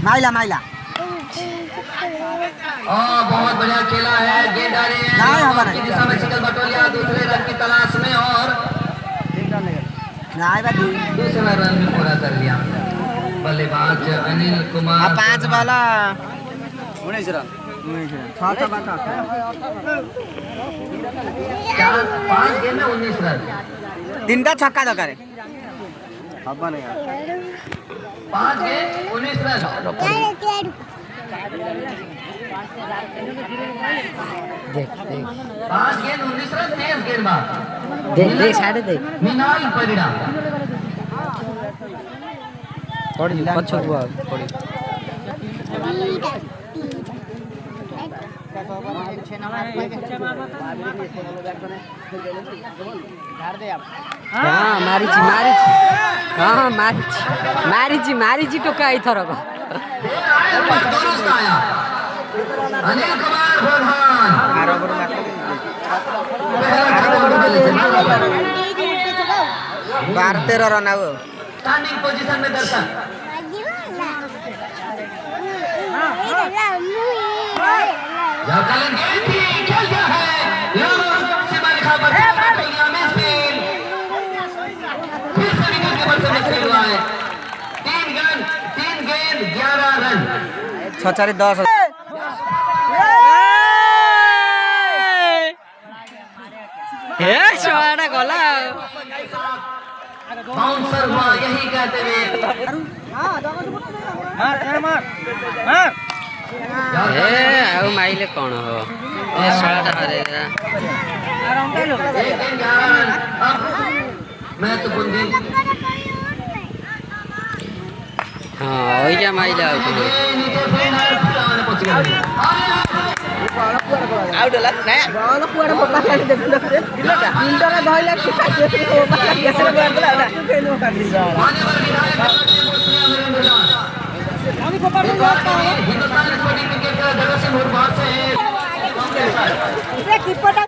माइला माइला बहुत बढ़िया खेला है। गेंद आ रही है की दिशा में शिकल बटोलिया दूसरे रन की तलाश में और दूसरा रन भी पूरा कर लिया। बल्लेबाज अनिल कुमार 5 वाला 19 रन 5 गेंद में 19 रन 3टा छक्का दरकार 5 गेंद 19 रन। देख देख 5 गेंद 19 रन 23 गेंदबाज देख साइड देख मिनाल परिणाम पड़ी पछो हुआ पड़ी हाँ मारी टोका इथरक अनिल कुमार प्रधान 12-13 रन आओ स्टैंडिंग पोजीशन में दर्शक तीन गेंद 11 रन 6-4-10 गला बाउंसर हुआ यही कहते हुए ଆଉ ମାଇଲେ କଣ ହବ ଏ ଶଳାଟା ମାରେ ହଁ ଓଇକା ମାଇଲେ ଆଉ କଣ ଆଉଟ ହେଲା ନା ବଲ କୁଆଡେ ପକା ଖାଲି ଦେଖୁ ଦେଖୁ ଦିଲଟା ମୁଣ୍ଡରେ ଧଇଲା କେସରେ ମାରଦେଲା ନା କେନୁ କାଟି আমি কোপার में जाता हूं हिंदुस्तान स्पोर्टिंग क्रिकेट का जगत सिंह बाहर से है